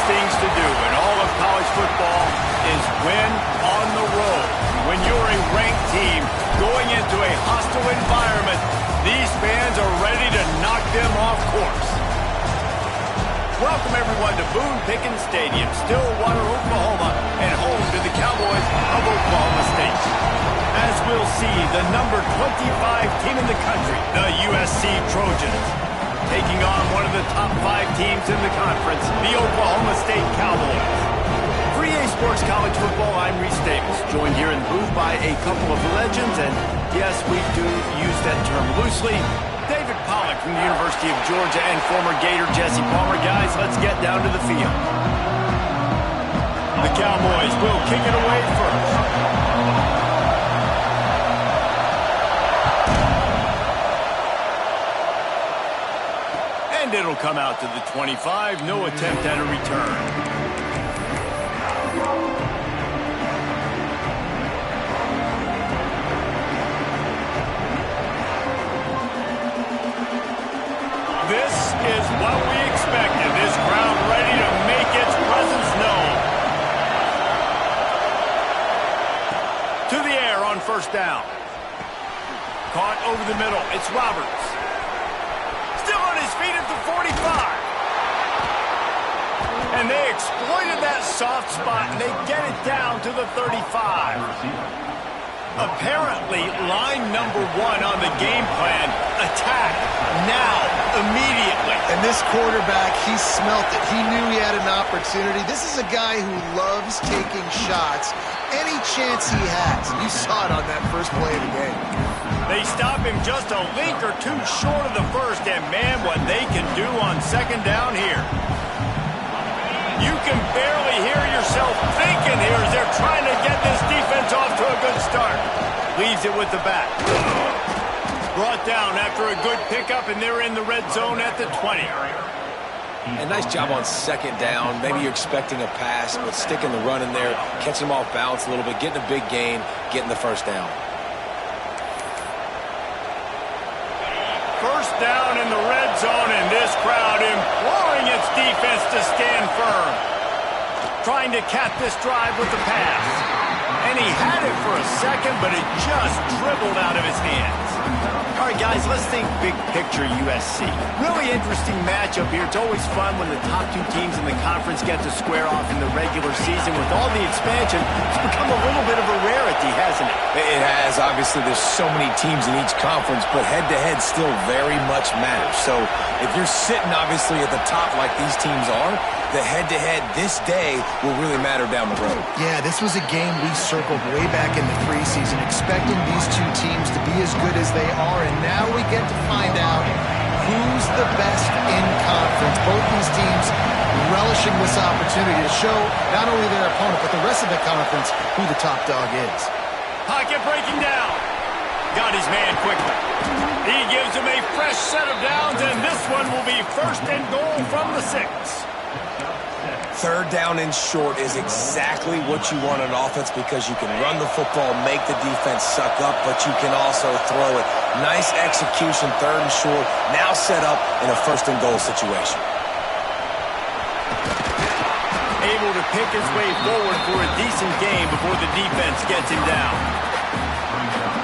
things to do in all of college football is win on the road. When you're a ranked team going into a hostile environment, these fans are ready to knock them off course. Welcome, everyone, to Boone Pickens Stadium, Stillwater, Oklahoma, and home to the Cowboys of Oklahoma State. As we'll see, the number 25 team in the country, the USC Trojans, taking on one of the top 5 teams in the conference, the Oklahoma State Cowboys. For EA Sports College Football, I'm Reese Davis, joined here in the booth by a couple of legends, and yes, we do use that term loosely. David Pollack from the University of Georgia and former Gator Jesse Palmer. Guys, let's get down to the field. The Cowboys will kick it away first. And it'll come out to the 25. No attempt at a return. This is what we expected. This crowd ready to make its presence known. To the air on first down. Caught over the middle. It's Roberts. Still on his feet at the 45. And they exploited that soft spot, and they get it down to the 35. Apparently, line number 1 on the game plan, attack now, immediately. And this quarterback, he smelt it. He knew he had an opportunity. This is a guy who loves taking shots any chance he has. You saw it on that first play of the game. They stop him just a link or two short of the first, and man, what they can do on second down here. You can barely hear yourself thinking here as they're trying to get this defense off to a good start. Leaves it with the back. Brought down after a good pickup, and they're in the red zone at the 20. A nice job on second down. Maybe you're expecting a pass, but sticking the run in there, catching them off balance a little bit, getting a big gain, getting the first down. First down in the red zone, and this crowd imploring its defense to stand firm. Trying to cap this drive with the pass. And he had it for a second, but it just dribbled out of his hands. All right, guys, let's think big picture USC. Really interesting matchup here. It's always fun when the top 2 teams in the conference get to square off in the regular season. With all the expansion, it's become a little bit of a rarity, hasn't it? It has. Obviously, there's so many teams in each conference, but head-to-head still very much matters. So if you're sitting, obviously, at the top like these teams are, the head-to-head this day will really matter down the road. Yeah, this was a game we circled way back in the preseason, expecting these 2 teams to be as good as they are, and now we get to find out who's the best in conference. Both these teams relishing this opportunity to show not only their opponent, but the rest of the conference who the top dog is. Pocket breaking down. Got his man quickly. He gives him a fresh set of downs, and this one will be first and goal from the 6. Third down and short is exactly what you want on offense because you can run the football, make the defense suck up, but you can also throw it. Nice execution, third and short, now set up in a first and goal situation. Able to pick his way forward for a decent game before the defense gets him down.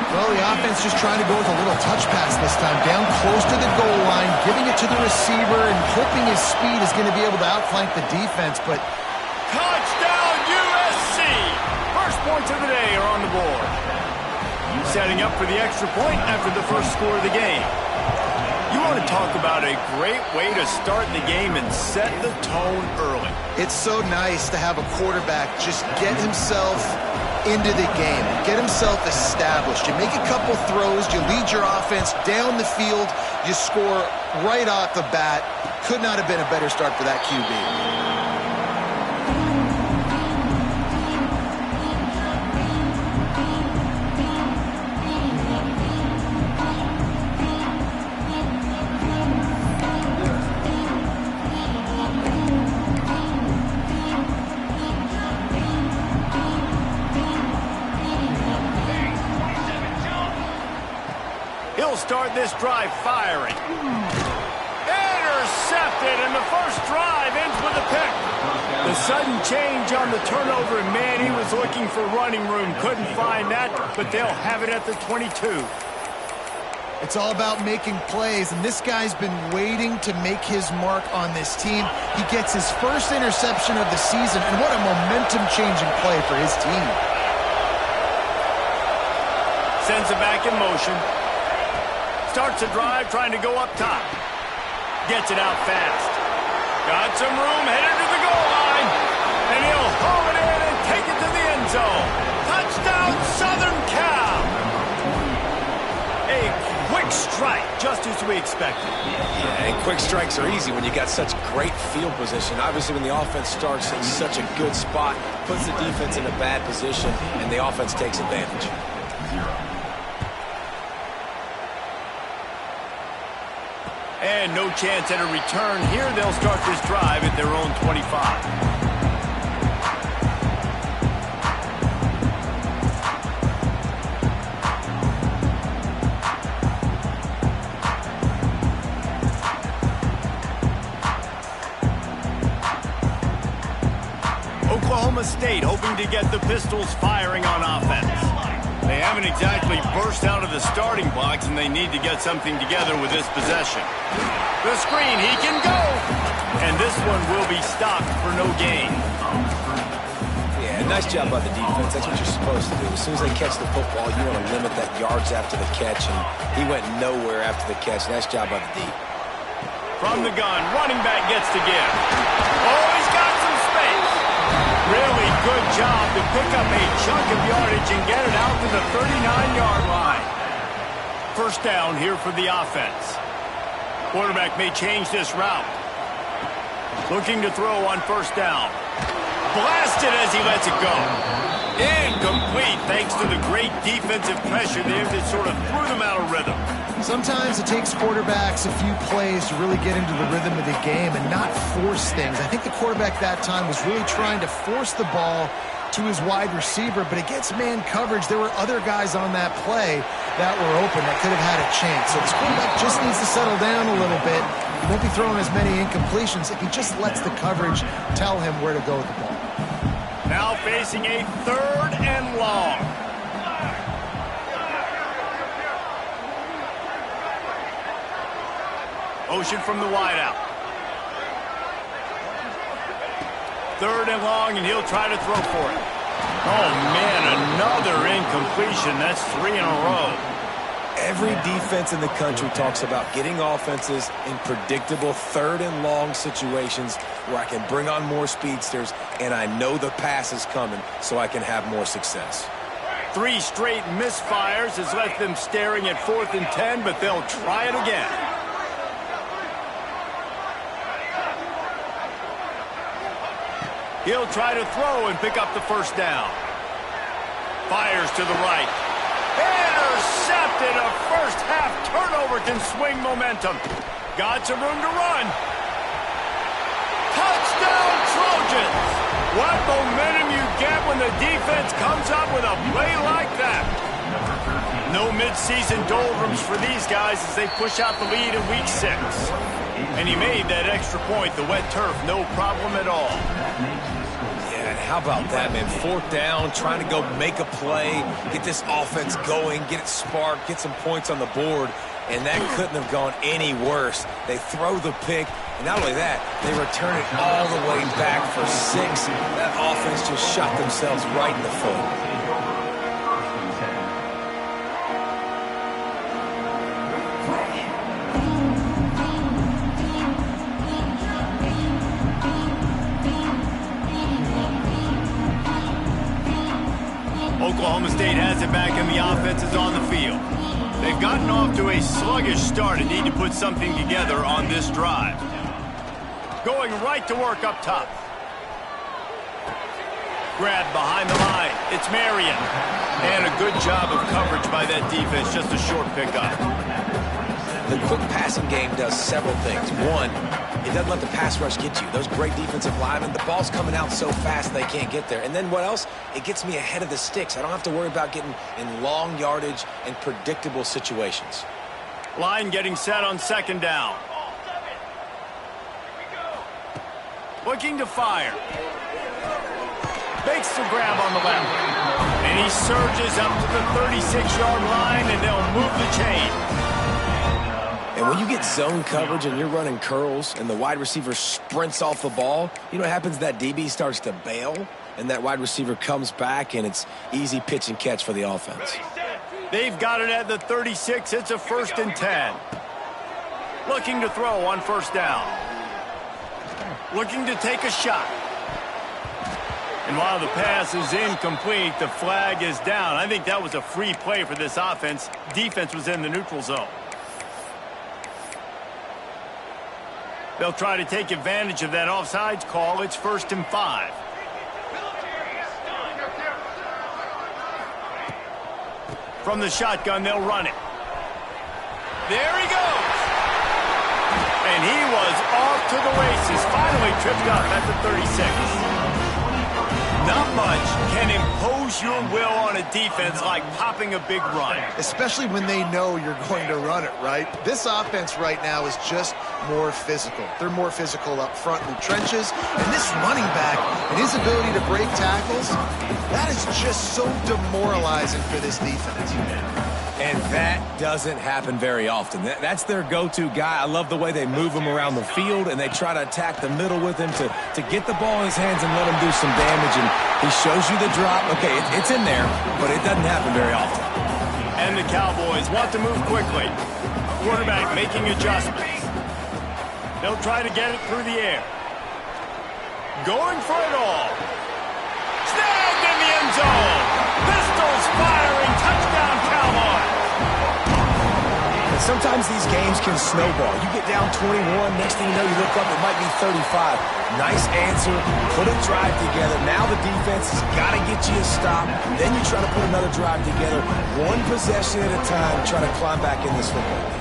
Well, the offense just trying to go with a little touch pass this time, down close to the goal line, giving it to the receiver and hoping his speed is going to be able to outflank the defense, but... Touchdown, USC! First points of the day are on the board. Setting up for the extra point after the first score of the game. You want to talk about a great way to start the game and set the tone early. It's so nice to have a quarterback just get himself into the game, get himself established. You make a couple throws, you lead your offense down the field, you score right off the bat. Could not have been a better start for that QB. He'll start this drive firing. Intercepted, and the first drive ends with a pick. sudden change on the turnover, and man, he was looking for running room. Couldn't find that, but they'll have it at the 22. It's all about making plays, and this guy's been waiting to make his mark on this team. He gets his first interception of the season, and what a momentum-changing play for his team. Sends it back in motion. Starts a drive trying to go up top. Gets it out fast. Got some room, headed to the goal line. And he'll haul it in and take it to the end zone. Touchdown, Southern Cal. A quick strike, just as we expected. Yeah, and quick strikes are easy when you got such great field position. Obviously, when the offense starts in such a good spot, puts the defense in a bad position, and the offense takes advantage. And no chance at a return here. They'll start this drive at their own 25. Oklahoma State hoping to get the Pistols firing on offense. They haven't exactly burst out of the starting blocks, and they need to get something together with this possession. The screen, he can go! And this one will be stopped for no gain. Yeah, nice job by the defense. That's what you're supposed to do. As soon as they catch the football, you want to limit that yards after the catch, and he went nowhere after the catch. Nice job by the D. From the gun, running back gets to give. Oh, he's got some space. Really good job to pick up a chunk of yardage and get it out to the 39-yard line. First down here for the offense. Quarterback may change this route. Looking to throw on first down. Blasted as he lets it go. Incomplete thanks to the great defensive pressure there that sort of threw them out of rhythm. Sometimes it takes quarterbacks a few plays to really get into the rhythm of the game and not force things. I think the quarterback that time was really trying to force the ball to his wide receiver, but against man coverage, there were other guys on that play that were open that could have had a chance. So this quarterback just needs to settle down a little bit. He won't be throwing as many incompletions if he just lets the coverage tell him where to go with the ball. Now facing a 3rd and long. Motion from the wideout. 3rd and long, and he'll try to throw for it. Oh, man, another incompletion. That's 3 in a row. Every defense in the country talks about getting offenses in predictable 3rd and long situations where I can bring on more speedsters and I know the pass is coming so I can have more success. 3 straight misfires has left them staring at 4th and 10, but they'll try it again. He'll try to throw and pick up the first down. Fires to the right. Intercepted. A first-half turnover can swing momentum. Got some room to run. Touchdown, Trojans. What momentum you get when the defense comes up with a play like that. No mid-season doldrums for these guys as they push out the lead in week 6. And he made that extra point, the wet turf, no problem at all. Yeah, and how about that, man? 4th down, trying to go make a play, get this offense going, get it sparked, get some points on the board, and that couldn't have gone any worse. They throw the pick, and not only that, they return it all the way back for 6. That offense just shot themselves right in the foot. Oklahoma State has it back and the offense is on the field. They've gotten off to a sluggish start and need to put something together on this drive. Going right to work up top. Grabbed behind the line. It's Marion. And a good job of coverage by that defense. Just a short pickup. The quick passing game does several things. One, it doesn't let the pass rush get you. Those great defensive linemen, the ball's coming out so fast they can't get there. And then what else? It gets me ahead of the sticks. I don't have to worry about getting in long yardage and predictable situations. Line getting set on 2nd down. Looking to fire. Makes the grab on the left. And he surges up to the 36-yard line, and they'll move the chain. And when you get zone coverage and you're running curls and the wide receiver sprints off the ball, you know what happens? That DB starts to bail, and that wide receiver comes back, and it's easy pitch and catch for the offense. They've got it at the 36. It's a 1st and 10. Looking to throw on 1st down. Looking to take a shot. And while the pass is incomplete, the flag is down. I think that was a free play for this offense. Defense was in the neutral zone. They'll try to take advantage of that offsides call. It's 1st and 5. From the shotgun, they'll run it. There he goes. And he was off to the races. Finally tripped up at the 36. Not much can impose your will on a defense like popping a big run. Especially when they know you're going to run it, right? This offense right now is just more physical. They're more physical up front in the trenches. And this running back and his ability to break tackles, that is just so demoralizing for this defense. And that doesn't happen very often. That's their go-to guy. I love the way they move him around the field, and they try to attack the middle with him to get the ball in his hands and let him do some damage. And he shows you the drop. Okay, it's in there, but it doesn't happen very often. And the Cowboys want to move quickly. Quarterback making adjustments. They'll try to get it through the air. Going for it all. Snagged in the end zone. Pistols firing. Touchdown, Cowboys. And sometimes these games can snowball. You get down 21, next thing you know, you look up, it might be 35. Nice answer, put a drive together. Now the defense has got to get you a stop. Then you try to put another drive together. One possession at a time, try to climb back in this football game.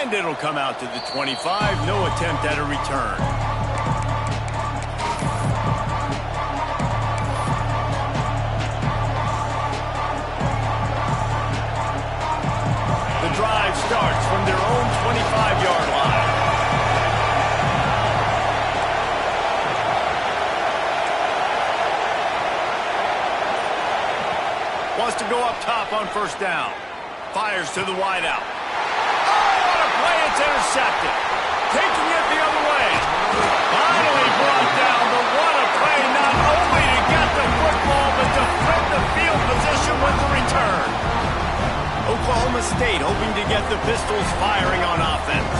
And it'll come out to the 25. No attempt at a return. The drive starts from their own 25-yard line. Wants to go up top on 1st down. Fires to the wideout. Play, it's intercepted. Taking it the other way. Finally brought down, but what a play, not only to get the football, but to flip the field position with the return. Oklahoma State hoping to get the Pistols firing on offense.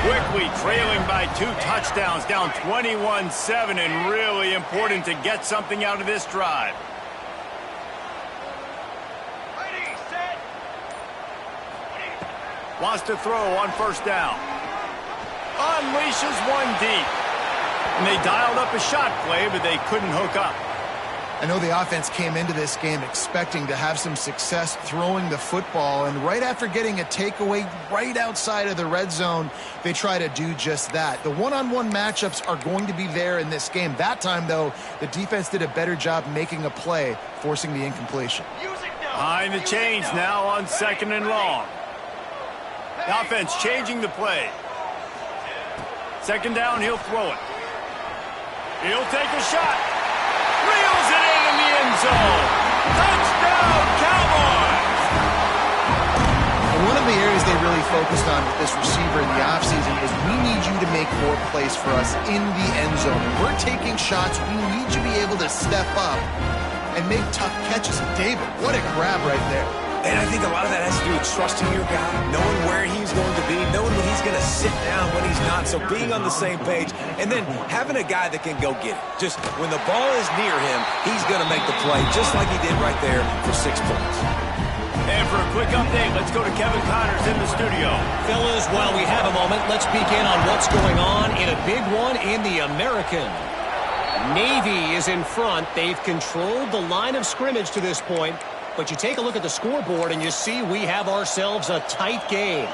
Quickly trailing by 2 touchdowns, down 21-7, and really important to get something out of this drive. Wants to throw on 1st down. Unleashes one deep. And they dialed up a shot play, but they couldn't hook up. I know the offense came into this game expecting to have some success throwing the football, and right after getting a takeaway right outside of the red zone, they try to do just that. The one-on-one matchups are going to be there in this game. That time, though, the defense did a better job making a play, forcing the incompletion. Behind the chains now on 2nd and long. The offense changing the play. 2nd down, he'll throw it. He'll take a shot. Reels it in the end zone. Touchdown, Cowboys! And one of the areas they really focused on with this receiver in the offseason is we need you to make more plays for us in the end zone. If we're taking shots, we need you to be able to step up and make tough catches. David, what a grab right there. And I think a lot of that has to do with trusting your guy, knowing where he's going to be, knowing when he's going to sit down, when he's not, so being on the same page, and then having a guy that can go get it. Just when the ball is near him, he's going to make the play, just like he did right there for 6 points. And for a quick update, let's go to Kevin Connors in the studio. Fellas, while we have a moment, let's peek in on what's going on in a big one in the American. Navy is in front. They've controlled the line of scrimmage to this point. But you take a look at the scoreboard and you see we have ourselves a tight game.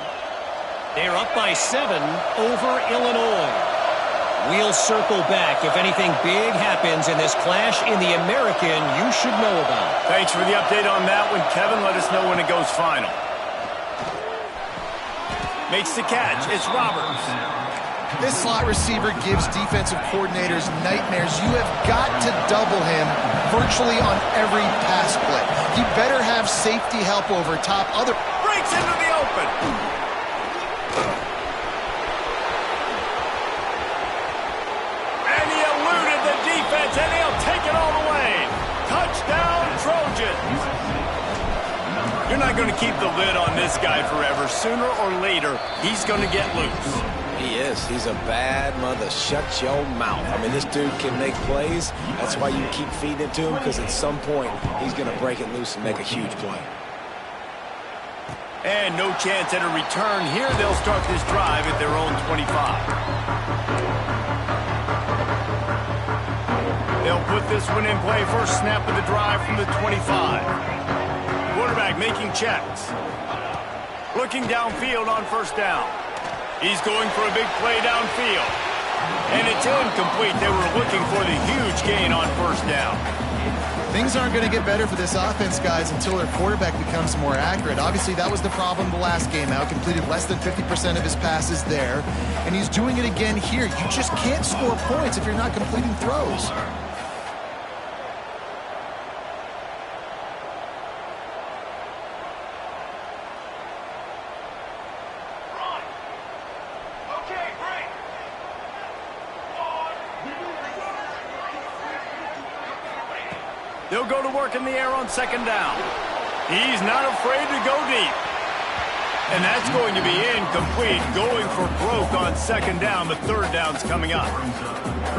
They're up by 7 over Illinois. We'll circle back. If anything big happens in this clash in the American, you should know about. Thanks for the update on that one, Kevin. Let us know when it goes final. Makes the catch. It's Roberts. This slot receiver gives defensive coordinators nightmares. You have got to double him virtually on every pass play. He better have safety help over top. Breaks into the open. And he eluded the defense, and he'll take it all the way. Touchdown, Trojans. You're not going to keep the lid on this guy forever. Sooner or later, he's going to get loose. He is. He's a bad mother. Shut your mouth. I mean, this dude can make plays. That's why you keep feeding it to him, because at some point, he's going to break it loose and make a huge play. And no chance at a return here. They'll start this drive at their own 25. They'll put this one in play. First snap of the drive from the 25. Quarterback making checks. Looking downfield on first down. He's going for a big play downfield. And it's incomplete. They were looking for the huge gain on first down. Things aren't going to get better for this offense, guys, until their quarterback becomes more accurate. Obviously, that was the problem the last game out. Completed less than 50% of his passes there. And he's doing it again here. You just can't score points if you're not completing throws. They'll go to work in the air on second down. He's not afraid to go deep. And that's going to be incomplete. Going for broke on second down. The third down's coming up.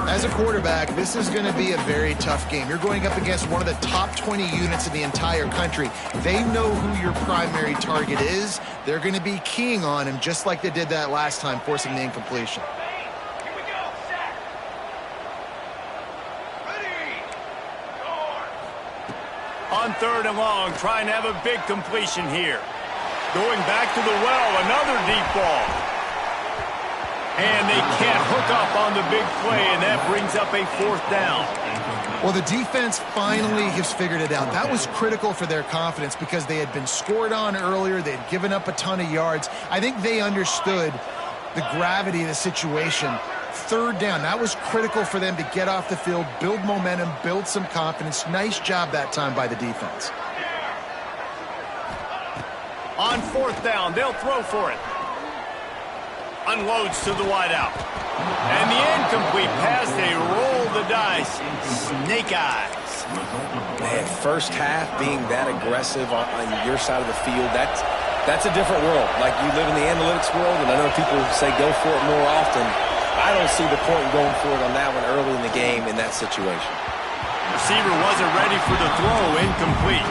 As a quarterback, this is going to be a very tough game. You're going up against one of the top 20 units in the entire country. They know who your primary target is. They're going to be keying on him just like they did that last time, forcing the incompletion. On third and long, trying to have a big completion here. Going back to the well, another deep ball. And they can't hook up on the big play, and that brings up a fourth down. Well, the defense finally has figured it out. That was critical for their confidence because they had been scored on earlier. They had given up a ton of yards. I think they understood the gravity of the situation. Third down, that was critical for them to get off the field, build momentum, build some confidence. Nice job that time by the defense. On fourth down, they'll throw for it. Unloads to the wideout. And the incomplete pass, they roll the dice. Snake eyes. Man, first half being that aggressive on your side of the field, that's a different world. Like, you live in the analytics world, and I know people say go for it more often. I don't see the point in going for it on that one early in the game in that situation. Receiver wasn't ready for the throw, incomplete.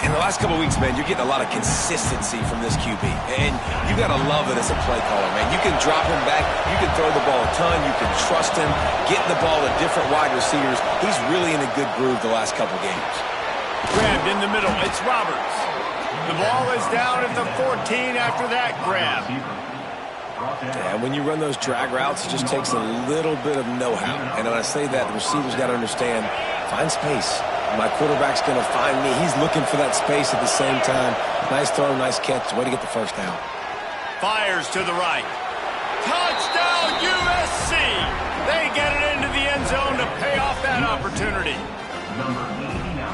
In the last couple of weeks, man, you're getting a lot of consistency from this QB. And you got to love it as a play caller, man. You can drop him back. You can throw the ball a ton. You can trust him. Getting the ball to different wide receivers. He's really in a good groove the last couple games. Grabbed in the middle. It's Roberts. The ball is down at the 14 after that grab. Yeah, when you run those drag routes, it just takes a little bit of know-how. And when I say that, the receiver's got to understand, find space. My quarterback's going to find me. He's looking for that space at the same time. Nice throw, nice catch. Way to get the first down. Fires to the right. Touchdown, USC! They get it into the end zone to pay off that opportunity.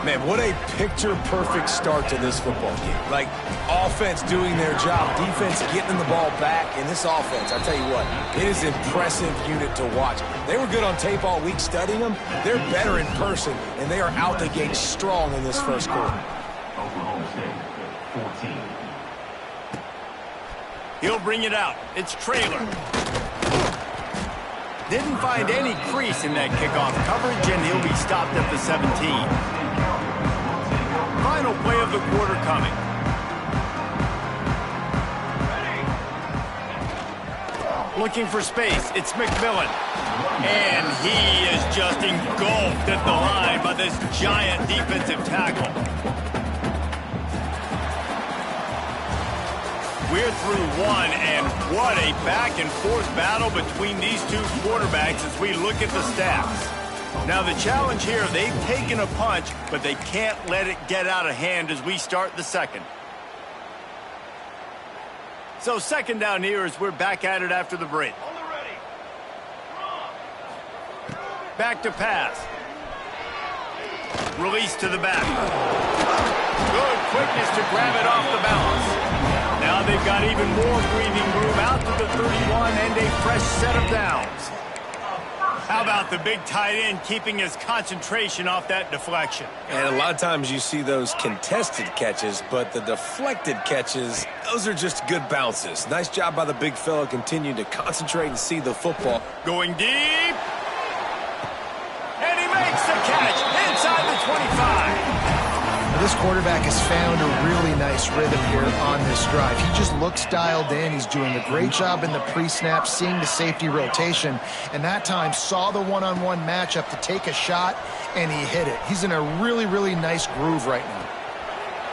Man, what a picture-perfect start to this football game. Like, offense doing their job, defense getting the ball back, and this offense, I tell you what, it is an impressive unit to watch. They were good on tape all week studying them. They're better in person, and they are out the gate strong in this first quarter. He'll bring it out. It's Traylor. Didn't find any crease in that kickoff coverage, and he'll be stopped at the 17. Final play of the quarter coming. Looking for space. It's McMillan. And he is just engulfed at the line by this giant defensive tackle. We're through one, and what a back-and-forth battle between these two quarterbacks as we look at the stats. Now, the challenge here, they've taken a punch, but they can't let it get out of hand as we start the second. So second down here as we're back at it after the break. Back to pass. Release to the back. Good quickness to grab it off the balance. Now they've got even more breathing room out to the 31 and a fresh set of downs. How about the big tight end keeping his concentration off that deflection? And a lot of times you see those contested catches, but the deflected catches, those are just good bounces. Nice job by the big fella continuing to concentrate and see the football. Going deep. And he makes the catch inside the 25. This quarterback has found a really nice rhythm here on this drive. He just looks dialed in. He's doing a great job in the pre-snap, seeing the safety rotation, and that time saw the one-on-one matchup to take a shot, and he hit it. He's in a really, really nice groove right now.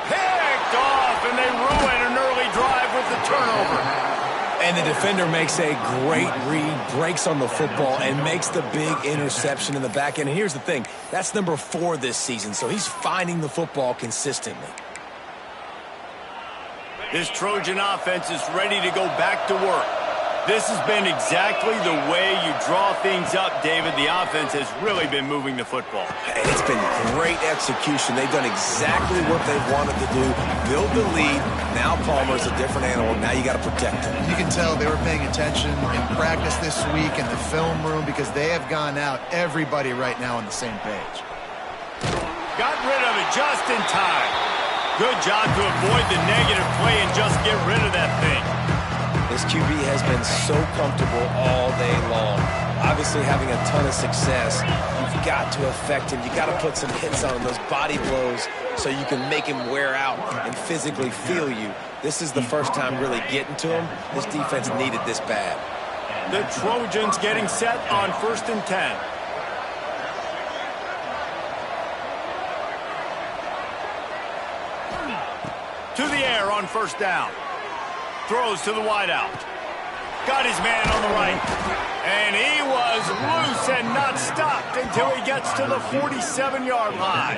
Picked off, and they ruin an early drive with the turnover. And the defender makes a great read, breaks on the football, and makes the big interception in the back end. And here's the thing, that's number 4 this season, so he's finding the football consistently. This Trojan offense is ready to go back to work. This has been exactly the way you draw things up, David. The offense has really been moving the football. And it's been great execution. They've done exactly what they wanted to do, build the lead. Now Palmer's a different animal. Now you got to protect him. You can tell they were paying attention in practice this week in the film room because they have gone out, everybody right now on the same page. Got rid of it just in time. Good job to avoid the negative play and just get rid of that thing. This QB has been so comfortable all day long. Obviously having a ton of success. You've got to affect him. You've got to put some hits on him, those body blows, so you can make him wear out and physically feel you. This is the first time really getting to him. This defense needed this bad. The Trojans getting set on 1st and 10. To the air on 1st down. Throws to the wideout. Got his man on the right. And he was loose and not stopped until he gets to the 47-yard line.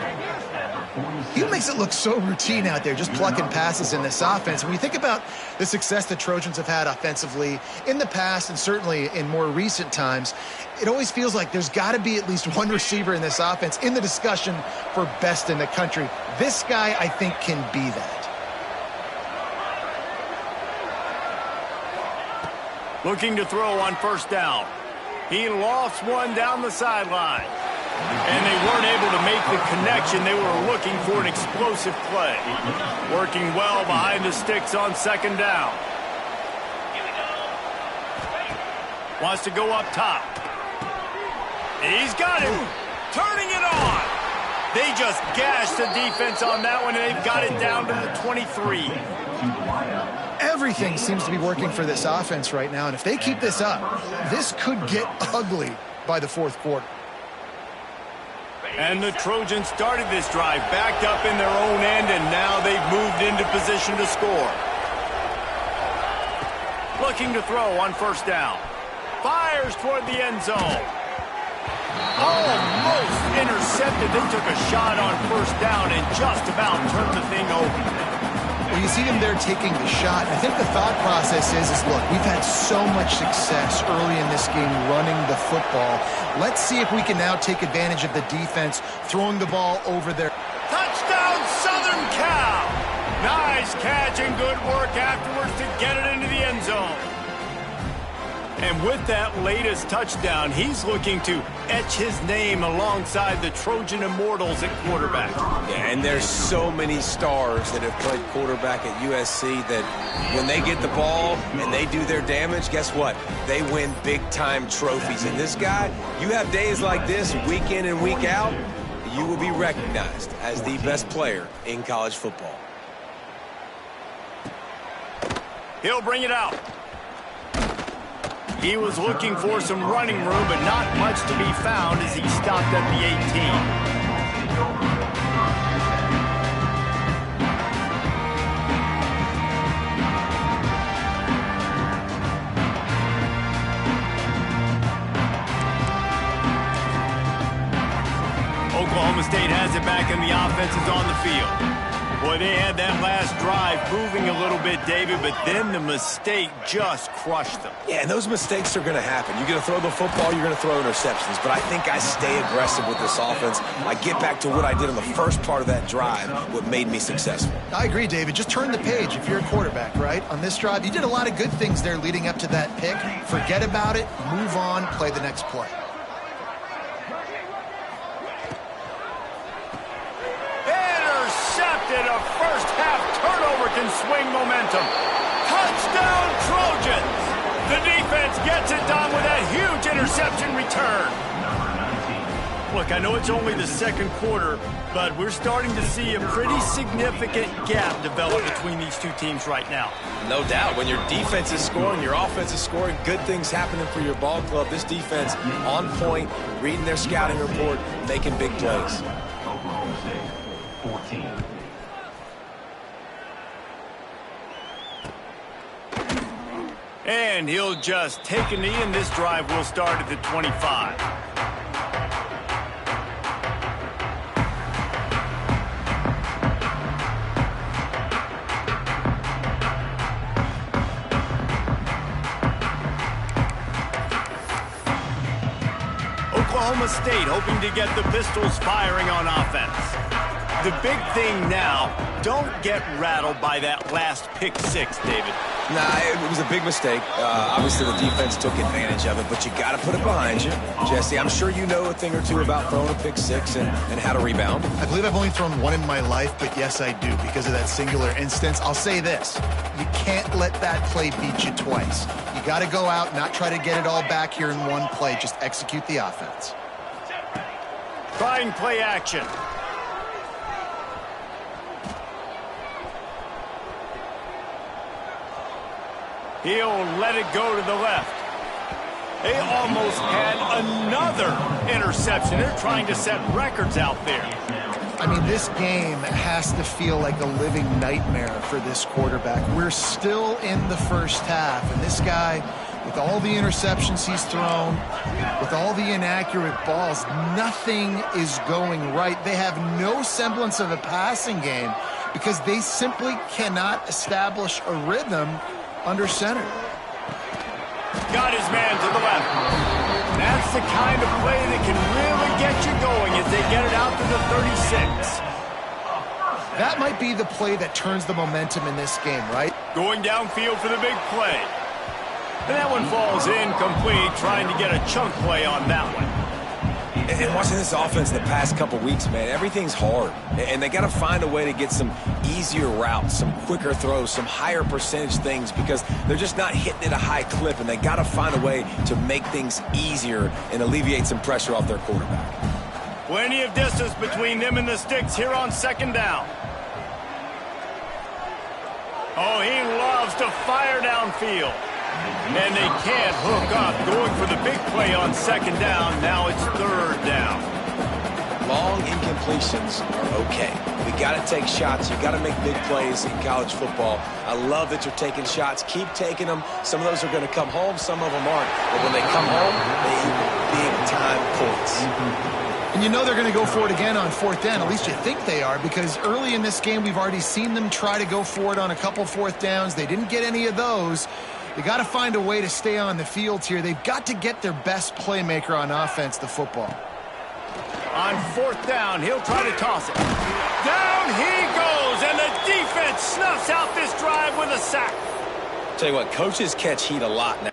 He makes it look so routine out there, just plucking passes in this offense. When you think about the success the Trojans have had offensively in the past and certainly in more recent times, it always feels like there's got to be at least one receiver in this offense in the discussion for best in the country. This guy, I think, can be that. Looking to throw on 1st down. He lofts one down the sideline. And they weren't able to make the connection. They were looking for an explosive play. Working well behind the sticks on 2nd down. Wants to go up top. He's got him. Turning it on. They just gashed the defense on that one, and they've got it down to the 23. Everything seems to be working for this offense right now, and if they keep this up, this could get ugly by the 4th quarter. And the Trojans started this drive backed up in their own end, and now they've moved into position to score. Looking to throw on 1st down. Fires toward the end zone. Almost intercepted. They took a shot on 1st down and just about turned the thing over. Well, you see them there taking the shot. I think the thought process is look, we've had so much success early in this game running the football. Let's see if we can now take advantage of the defense throwing the ball over there. Touchdown, Southern Cal! Nice catch and good work afterwards to get it into the end zone. And with that latest touchdown, he's looking to etch his name alongside the Trojan Immortals at quarterback. Yeah, and there's so many stars that have played quarterback at USC that when they get the ball and they do their damage, guess what? They win big-time trophies. And this guy, you have days like this, week in and week out, you will be recognized as the best player in college football. He'll bring it out. He was looking for some running room, but not much to be found as he stopped at the 18. Oklahoma State has it back, and the offense is on the field. Boy, they had that last drive moving a little bit, David, but then the mistake just crushed them. Yeah, and those mistakes are going to happen. You're going to throw the football, you're going to throw interceptions. But I think I stay aggressive with this offense. I get back to what I did in the first part of that drive, what made me successful. I agree, David. Just turn the page if you're a quarterback, right? On this drive, you did a lot of good things there leading up to that pick. Forget about it, move on, play the next play. Intercepted. A first-half turnover can swing momentum. Touchdown, Trojans! The defense gets it done with that huge interception return. Look, I know it's only the second quarter, but we're starting to see a pretty significant gap develop between these two teams right now. No doubt. When your defense is scoring, your offense is scoring, good things happening for your ball club. This defense on point, reading their scouting report, making big plays. Oklahoma State, 14. And he'll just take a knee, and this drive will start at the 25. Oklahoma State hoping to get the Pistols firing on offense. The big thing now, don't get rattled by that last pick six, David. Nah, it was a big mistake. Obviously, the defense took advantage of it, but you got to put it behind you. Jesse, I'm sure you know a thing or two about throwing a pick six and how to rebound. I believe I've only thrown one in my life, but yes, I do because of that singular instance. I'll say this. You can't let that play beat you twice. You got to go out, not try to get it all back here in one play. Just execute the offense. Trying play action. He'll let it go to the left. They almost had another interception. They're trying to set records out there. I mean, this game has to feel like a living nightmare for this quarterback. We're still in the first half, and this guy, with all the interceptions he's thrown, with all the inaccurate balls, nothing is going right. They have no semblance of a passing game because they simply cannot establish a rhythm under center. Got his man to the left. That's the kind of play that can really get you going as they get it out to the 36. That might be the play that turns the momentum in this game, right? Going downfield for the big play. And that one falls incomplete, trying to get a chunk play on that one. And watching this offense the past couple weeks, man, everything's hard. And they got to find a way to get some easier routes, some quicker throws, some higher percentage things because they're just not hitting at a high clip. And they got to find a way to make things easier and alleviate some pressure off their quarterback. Plenty of distance between them and the sticks here on second down. Oh, he loves to fire downfield. And they can't hook up, going for the big play on second down. Now it's third down. Long incompletions are okay. We got to take shots. You got to make big plays in college football. I love that you're taking shots. Keep taking them. Some of those are going to come home. Some of them aren't. But when they come home, they equal big-time points. And you know they're going to go for it again on fourth down. At least you think they are, because early in this game, we've already seen them try to go for it on a couple fourth downs. They didn't get any of those. They got to find a way to stay on the field here. They've got to get their best playmaker on offense, the football. On fourth down, he'll try to toss it. Down he goes, and the defense snuffs out this drive with a sack. Tell you what, coaches catch heat a lot now.